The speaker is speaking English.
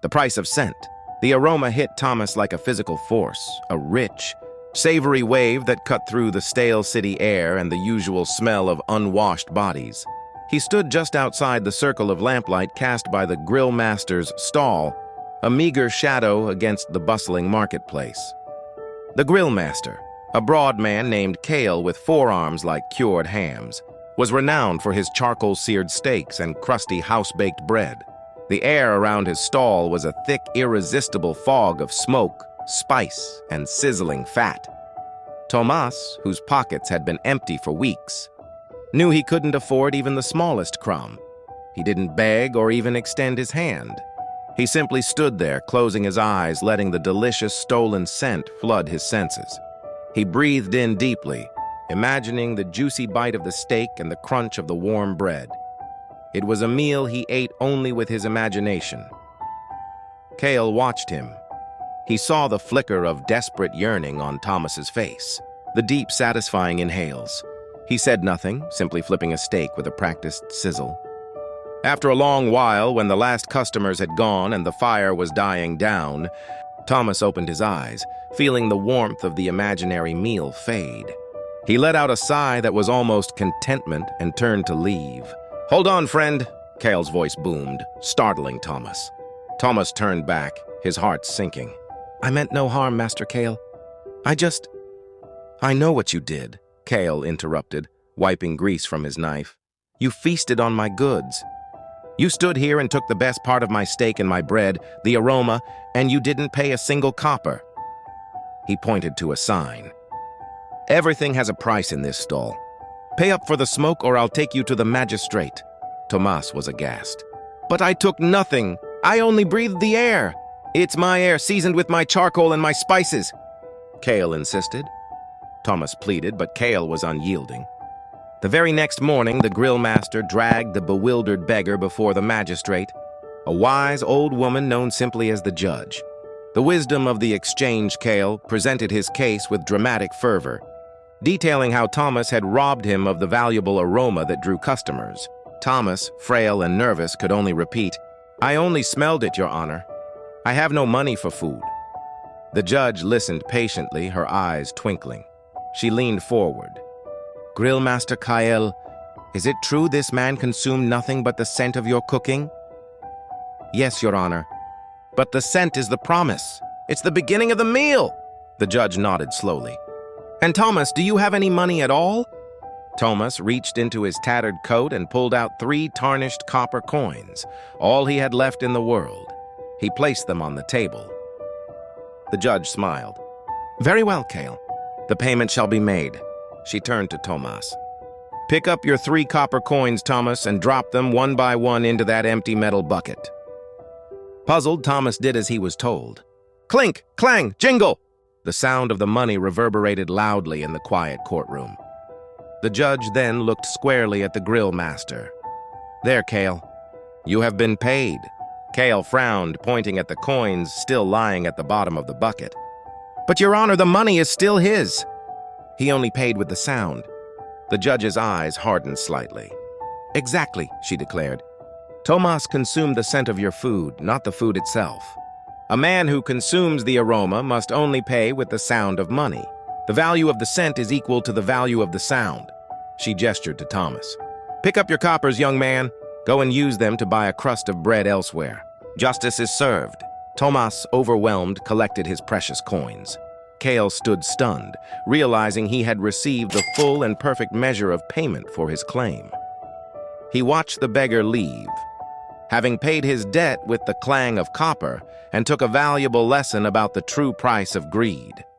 The price of scent. The aroma hit Thomas like a physical force, a rich, savory wave that cut through the stale city air and the usual smell of unwashed bodies. He stood just outside the circle of lamplight cast by the grill master's stall, a meager shadow against the bustling marketplace. The grill master, a broad man named Cale with forearms like cured hams, was renowned for his charcoal-seared steaks and crusty house-baked bread. The air around his stall was a thick, irresistible fog of smoke, spice, and sizzling fat. Tomas, whose pockets had been empty for weeks, knew he couldn't afford even the smallest crumb. He didn't beg or even extend his hand. He simply stood there, closing his eyes, letting the delicious stolen scent flood his senses. He breathed in deeply, imagining the juicy bite of the steak and the crunch of the warm bread. It was a meal he ate only with his imagination. Cale watched him. He saw the flicker of desperate yearning on Thomas's face, the deep, satisfying inhales. He said nothing, simply flipping a steak with a practiced sizzle. After a long while, when the last customers had gone and the fire was dying down, Thomas opened his eyes, feeling the warmth of the imaginary meal fade. He let out a sigh that was almost contentment and turned to leave. "Hold on, friend," Cale's voice boomed, startling Thomas. Thomas turned back, his heart sinking. "I meant no harm, Master Cale. I know what you did," Cale interrupted, wiping grease from his knife. "You feasted on my goods. You stood here and took the best part of my steak and my bread, the aroma, and you didn't pay a single copper." He pointed to a sign. "Everything has a price in this stall. Pay up for the smoke or I'll take you to the magistrate." Tomas was aghast. "But I took nothing. I only breathed the air. It's my air seasoned with my charcoal and my spices," Cale insisted. Thomas pleaded, but Cale was unyielding. The very next morning, the grill master dragged the bewildered beggar before the magistrate, a wise old woman known simply as the judge. The wisdom of the exchange, Cale presented his case with dramatic fervor, detailing how Thomas had robbed him of the valuable aroma that drew customers. Thomas, frail and nervous, could only repeat, "I only smelled it, Your Honor. I have no money for food." The judge listened patiently, her eyes twinkling. She leaned forward. "Grill Master Cale, is it true this man consumed nothing but the scent of your cooking?" "Yes, Your Honor. But the scent is the promise. It's the beginning of the meal." The judge nodded slowly. "And Thomas, do you have any money at all?" Thomas reached into his tattered coat and pulled out 3 tarnished copper coins, all he had left in the world. He placed them on the table. The judge smiled. "Very well, Cale. The payment shall be made." She turned to Tomas. "Pick up your 3 copper coins, Thomas, and drop them one by one into that empty metal bucket." Puzzled, Thomas did as he was told. Clink, clang, jingle! The sound of the money reverberated loudly in the quiet courtroom. The judge then looked squarely at the grill master. "There, Cale. You have been paid." Cale frowned, pointing at the coins still lying at the bottom of the bucket. "But, Your Honor, the money is still his." "He only paid with the sound." The judge's eyes hardened slightly. "Exactly," she declared. "Tomas consumed the scent of your food, not the food itself. A man who consumes the aroma must only pay with the sound of money. The value of the scent is equal to the value of the sound." She gestured to Thomas. "Pick up your coppers, young man. Go and use them to buy a crust of bread elsewhere. Justice is served." Tomas, overwhelmed, collected his precious coins. Cale stood stunned, realizing he had received the full and perfect measure of payment for his claim. He watched the beggar leave, having paid his debt with the clang of copper, and took a valuable lesson about the true price of greed.